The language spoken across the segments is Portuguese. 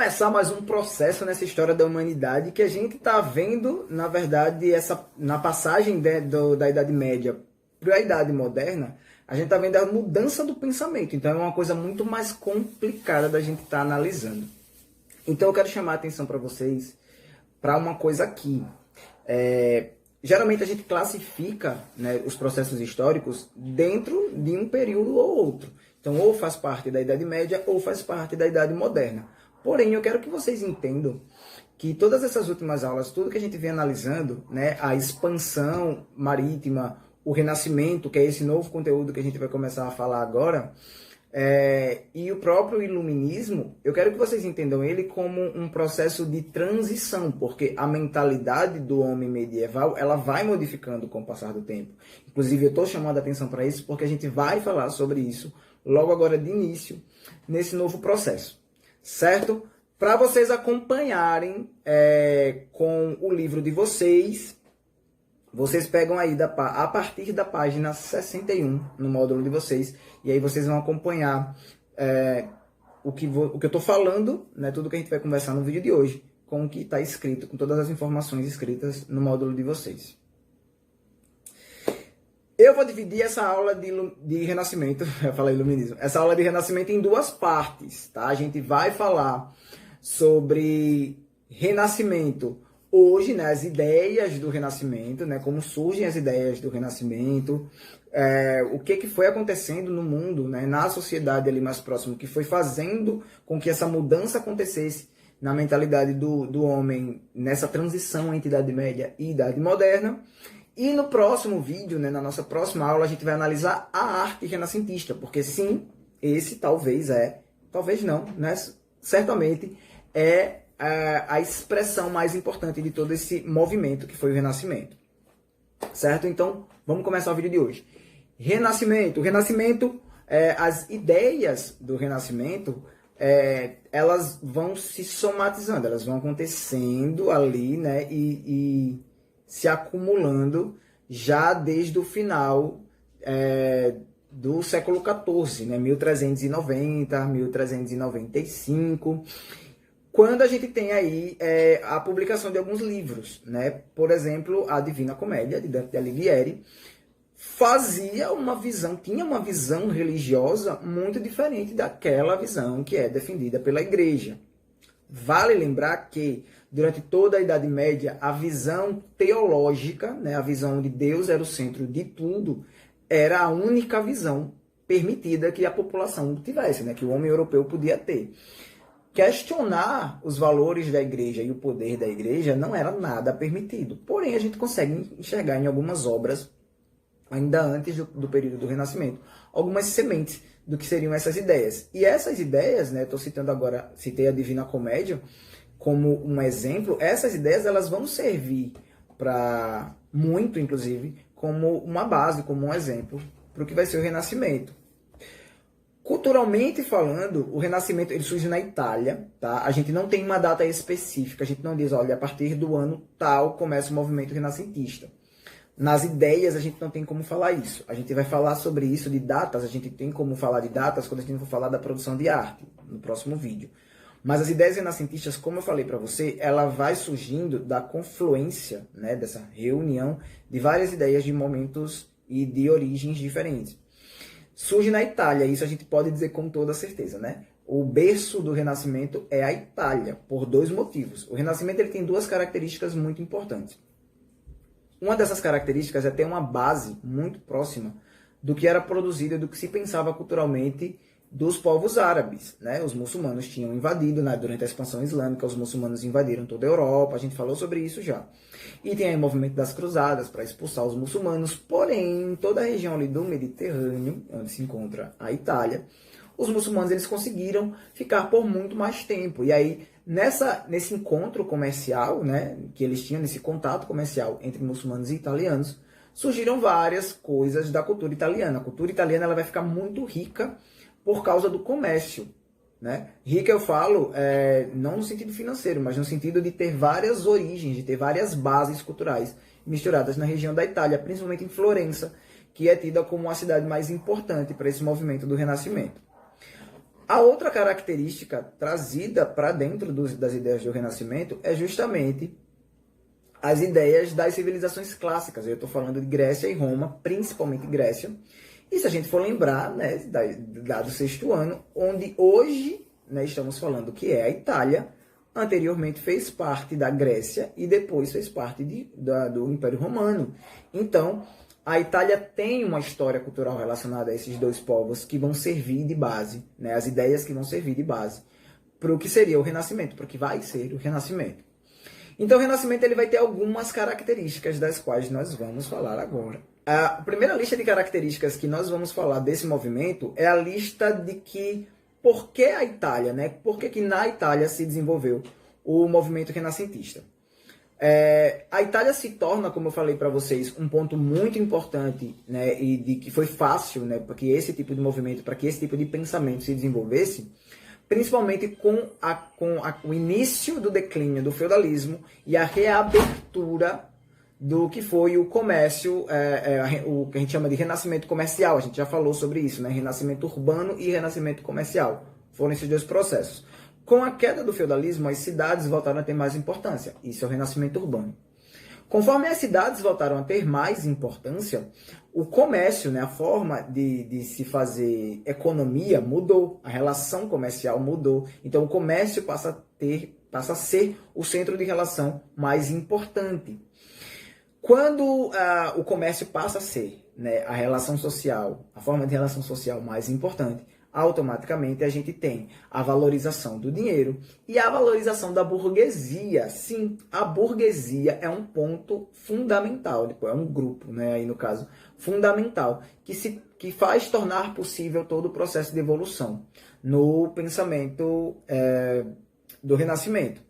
começar mais um processo nessa história da humanidade que a gente está vendo, na verdade, na passagem da Idade Média para a Idade Moderna, a gente está vendo a mudança do pensamento. Então é uma coisa muito mais complicada da gente estar analisando. Então eu quero chamar a atenção para vocês para uma coisa aqui. Geralmente a gente classifica, né, os processos históricos dentro de um período ou outro. Então ou faz parte da Idade Média ou faz parte da Idade Moderna. Porém, eu quero que vocês entendam que todas essas últimas aulas, tudo que a gente vem analisando, né, a expansão marítima, o Renascimento, que é esse novo conteúdo que a gente vai começar a falar agora, e o próprio Iluminismo, eu quero que vocês entendam ele como um processo de transição, porque a mentalidade do homem medieval, ela vai modificando com o passar do tempo. Inclusive, eu estou chamando a atenção para isso porque a gente vai falar sobre isso logo agora de início, nesse novo processo. Certo? Para vocês acompanharem com o livro de vocês, vocês pegam aí a partir da página 61 no módulo de vocês, e aí vocês vão acompanhar o que eu estou falando, né, tudo que a gente vai conversar no vídeo de hoje, com o que está escrito, com todas as informações escritas no módulo de vocês. Eu vou dividir essa aula de Renascimento, eu falei Iluminismo, essa aula de Renascimento em duas partes, tá? A gente vai falar sobre Renascimento hoje, né, as ideias do Renascimento, né, como surgem as ideias do Renascimento, o que foi acontecendo no mundo, né, na sociedade ali mais próximo, que foi fazendo com que essa mudança acontecesse na mentalidade do homem, nessa transição entre Idade Média e Idade Moderna. E no próximo vídeo, né, na nossa próxima aula, a gente vai analisar a arte renascentista, porque sim, esse talvez não, né, certamente é a expressão mais importante de todo esse movimento que foi o Renascimento. Certo? Então, vamos começar o vídeo de hoje. Renascimento. O Renascimento, as ideias do Renascimento, elas vão se somatizando, elas vão acontecendo ali, né, e se acumulando já desde o final do século XIV, né, 1390, 1395, quando a gente tem aí a publicação de alguns livros, né? Por exemplo, a Divina Comédia, de Dante Alighieri, tinha uma visão religiosa muito diferente daquela visão que é defendida pela Igreja. Vale lembrar que, durante toda a Idade Média, a visão teológica, né, a visão de Deus era o centro de tudo, era a única visão permitida que a população tivesse, né, que o homem europeu podia ter. Questionar os valores da Igreja e o poder da Igreja não era nada permitido. Porém, a gente consegue enxergar em algumas obras, ainda antes do período do Renascimento, algumas sementes do que seriam essas ideias. E essas ideias, né, estou citando agora, citei a Divina Comédia como um exemplo, essas ideias elas vão servir para muito, inclusive, como uma base, como um exemplo para o que vai ser o Renascimento. Culturalmente falando, o Renascimento ele surge na Itália, tá? A gente não tem uma data específica, a gente não diz, olha, a partir do ano tal começa o movimento renascentista. Nas ideias a gente não tem como falar isso. A gente vai falar sobre isso de datas, a gente tem como falar de datas quando a gente for falar da produção de arte, no próximo vídeo. Mas as ideias renascentistas, como eu falei para você, ela vai surgindo da confluência, né, dessa reunião de várias ideias de momentos e de origens diferentes. Surge na Itália, isso a gente pode dizer com toda certeza, né? O berço do Renascimento é a Itália, por dois motivos. O Renascimento ele tem duas características muito importantes. Uma dessas características é ter uma base muito próxima do que era produzido, do que se pensava culturalmente dos povos árabes, né? Os muçulmanos tinham invadido, né? Durante a expansão islâmica, os muçulmanos invadiram toda a Europa, a gente falou sobre isso já. E tem aí o movimento das cruzadas para expulsar os muçulmanos, porém, em toda a região ali do Mediterrâneo, onde se encontra a Itália, os muçulmanos eles conseguiram ficar por muito mais tempo. E aí, nesse encontro comercial, né, que eles tinham, nesse contato comercial entre muçulmanos e italianos, surgiram várias coisas da cultura italiana. A cultura italiana ela vai ficar muito rica por causa do comércio, né? Rica eu falo não no sentido financeiro, mas no sentido de ter várias origens, de ter várias bases culturais misturadas na região da Itália, principalmente em Florença, que é tida como a cidade mais importante para esse movimento do Renascimento. A outra característica trazida para dentro das ideias do Renascimento é justamente as ideias das civilizações clássicas. Eu estou falando de Grécia e Roma, principalmente Grécia. E se a gente for lembrar, né, dado o sexto ano, onde hoje, né, estamos falando que é a Itália, anteriormente fez parte da Grécia e depois fez parte do Império Romano. Então, a Itália tem uma história cultural relacionada a esses dois povos que vão servir de base, né, as ideias que vão servir de base para o que seria o Renascimento, para o que vai ser o Renascimento. Então, o Renascimento ele vai ter algumas características das quais nós vamos falar agora. A primeira lista de características que nós vamos falar desse movimento é a lista de que por que a Itália, né? Por que na Itália se desenvolveu o movimento renascentista. A Itália se torna, como eu falei para vocês, um ponto muito importante, né? E de que foi fácil, né? Para que esse tipo de movimento, para que esse tipo de pensamento se desenvolvesse, principalmente com o início do declínio do feudalismo e a reabertura do que foi o comércio, o que a gente chama de renascimento comercial. A gente já falou sobre isso, né? Renascimento urbano e renascimento comercial. Foram esses dois processos. Com a queda do feudalismo, as cidades voltaram a ter mais importância. Isso é o renascimento urbano. Conforme as cidades voltaram a ter mais importância, o comércio, né, a forma de se fazer economia mudou, a relação comercial mudou. Então o comércio passa a ser o centro de relação mais importante. Quando o comércio passa a ser, né, a relação social, a forma de relação social mais importante, automaticamente a gente tem a valorização do dinheiro e a valorização da burguesia. Sim, a burguesia é um ponto fundamental, é um grupo, né, aí no caso, fundamental, que faz tornar possível todo o processo de evolução no pensamento do Renascimento.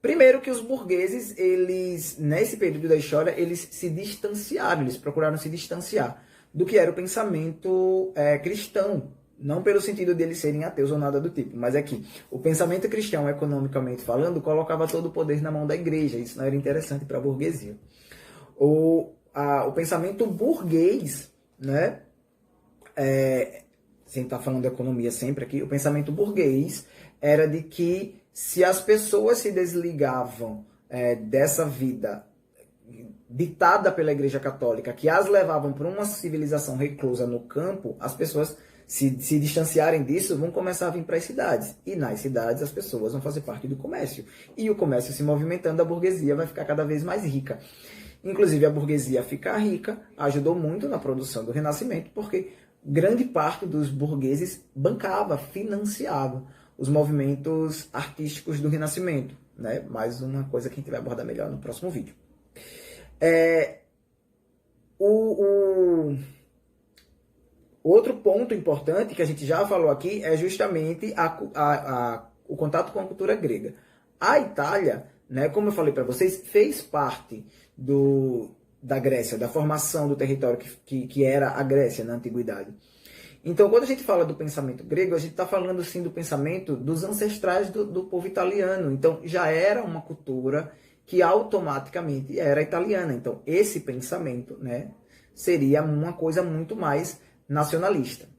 Primeiro que os burgueses, eles, nesse período da história, eles se distanciaram, eles procuraram se distanciar do que era o pensamento cristão. Não pelo sentido de eles serem ateus ou nada do tipo, mas é que o pensamento cristão, economicamente falando, colocava todo o poder na mão da igreja. Isso não era interessante para a burguesia. O pensamento burguês, né? Sem estar falando de economia sempre aqui, o pensamento burguês era de que se as pessoas se desligavam dessa vida ditada pela Igreja Católica, que as levavam para uma civilização reclusa no campo, as pessoas se distanciarem disso, vão começar a vir para as cidades. E nas cidades as pessoas vão fazer parte do comércio. E o comércio se movimentando, a burguesia vai ficar cada vez mais rica. Inclusive a burguesia ficar rica ajudou muito na produção do Renascimento, porque grande parte dos burgueses bancava, financiava os movimentos artísticos do Renascimento, né? Mais uma coisa que a gente vai abordar melhor no próximo vídeo. Outro ponto importante que a gente já falou aqui é justamente o contato com a cultura grega. A Itália, né, como eu falei para vocês, fez parte da Grécia, da formação do território que era a Grécia na Antiguidade. Então, quando a gente fala do pensamento grego, a gente está falando, sim, do pensamento dos ancestrais do povo italiano. Então, já era uma cultura que automaticamente era italiana. Então, esse pensamento, né, seria uma coisa muito mais nacionalista.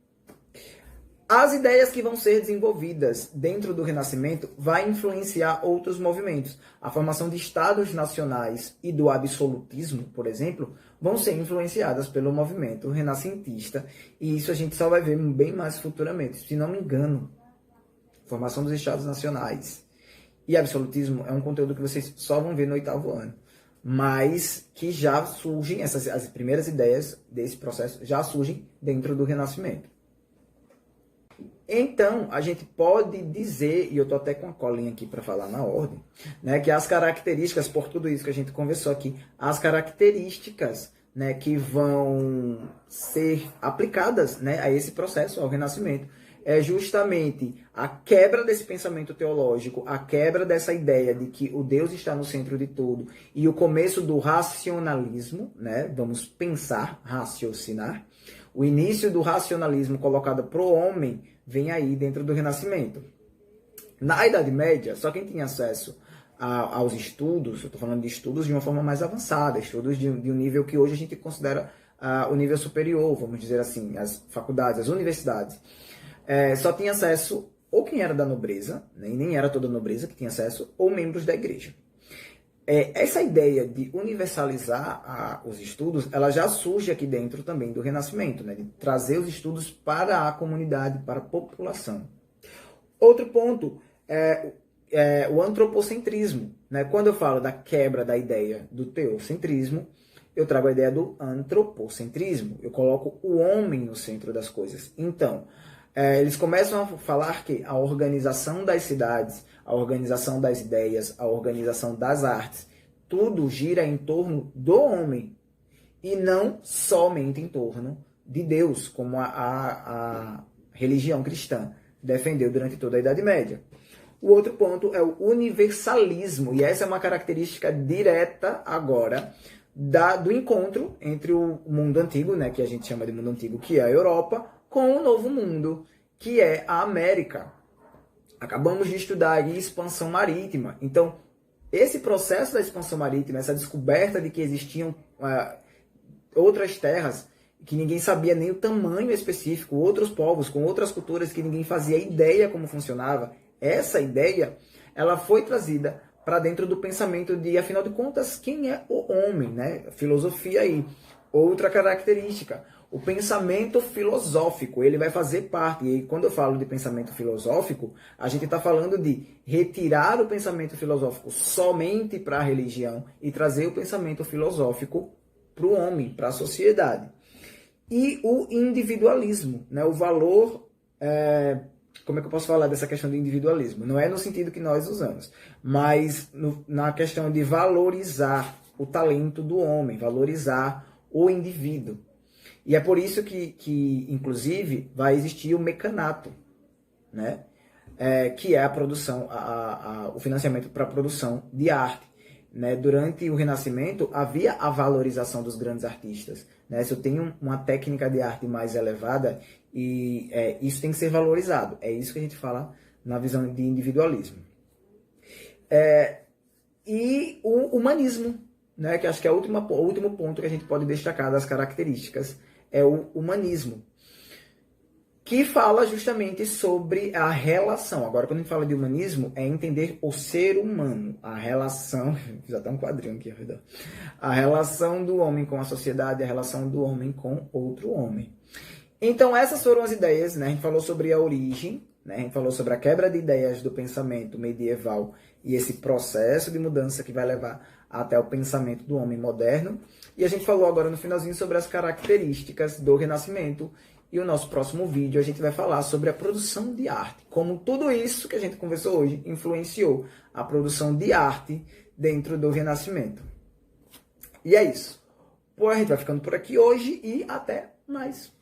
As ideias que vão ser desenvolvidas dentro do Renascimento vai influenciar outros movimentos. A formação de estados nacionais e do absolutismo, por exemplo, vão ser influenciadas pelo movimento renascentista, e isso a gente só vai ver bem mais futuramente. Se não me engano, formação dos estados nacionais e absolutismo é um conteúdo que vocês só vão ver no 8º ano, mas que já surgem, as primeiras ideias desse processo já surgem dentro do Renascimento. Então, a gente pode dizer, e eu estou até com a colinha aqui para falar na ordem, né, que as características, por tudo isso que a gente conversou aqui, as características, né, que vão ser aplicadas, né, a esse processo, ao Renascimento, é justamente a quebra desse pensamento teológico, a quebra dessa ideia de que o Deus está no centro de tudo, e o começo do racionalismo, né, vamos pensar, raciocinar, o início do racionalismo colocado para o homem vem aí dentro do Renascimento. Na Idade Média, só quem tinha acesso aos estudos, eu estou falando de estudos de uma forma mais avançada, estudos de um nível que hoje a gente considera o nível superior, vamos dizer assim, as faculdades, as universidades, só tinha acesso ou quem era da nobreza, né, e nem era toda a nobreza que tinha acesso, ou membros da igreja. Essa ideia de universalizar os estudos, ela já surge aqui dentro também do Renascimento, né, de trazer os estudos para a comunidade, para a população. Outro ponto é o antropocentrismo. Né? Quando eu falo da quebra da ideia do teocentrismo, eu trago a ideia do antropocentrismo. Eu coloco o homem no centro das coisas. Então, eles começam a falar que a organização das cidades, a organização das ideias, a organização das artes, tudo gira em torno do homem e não somente em torno de Deus, como a religião cristã defendeu durante toda a Idade Média. O outro ponto é o universalismo, e essa é uma característica direta agora do encontro entre o mundo antigo, né, que a gente chama de mundo antigo, que é a Europa, com o novo mundo, que é a América. Acabamos de estudar aí expansão marítima. Então, esse processo da expansão marítima, essa descoberta de que existiam outras terras, que ninguém sabia nem o tamanho específico, outros povos com outras culturas que ninguém fazia ideia como funcionava, essa ideia ela foi trazida para dentro do pensamento de, afinal de contas, quem é o homem, né? Filosofia aí. Outra característica, o pensamento filosófico, ele vai fazer parte, e quando eu falo de pensamento filosófico, a gente está falando de retirar o pensamento filosófico somente para a religião e trazer o pensamento filosófico para o homem, para a sociedade. E o individualismo, né? O valor... como é que eu posso falar dessa questão do individualismo? Não é no sentido que nós usamos, mas na questão de valorizar o talento do homem, valorizar o indivíduo. E é por isso que inclusive, vai existir o mecanato, né? Que é a produção, o financiamento para a produção de arte. Né? Durante o Renascimento, havia a valorização dos grandes artistas. Né? Se eu tenho uma técnica de arte mais elevada, isso tem que ser valorizado. É isso que a gente fala na visão de individualismo. E o humanismo, né? Que acho que é o último ponto que a gente pode destacar das características, é o humanismo, que fala justamente sobre a relação. Agora, quando a gente fala de humanismo, é entender o ser humano, a relação... Fiz até um quadrinho aqui, a relação do homem com a sociedade, a relação do homem com outro homem. Então, essas foram as ideias, né? A gente falou sobre a origem, né? A gente falou sobre a quebra de ideias do pensamento medieval e esse processo de mudança que vai levar até o pensamento do homem moderno. E a gente falou agora no finalzinho sobre as características do Renascimento. E o nosso próximo vídeo a gente vai falar sobre a produção de arte. Como tudo isso que a gente conversou hoje influenciou a produção de arte dentro do Renascimento. E é isso. A gente vai ficando por aqui hoje e até mais.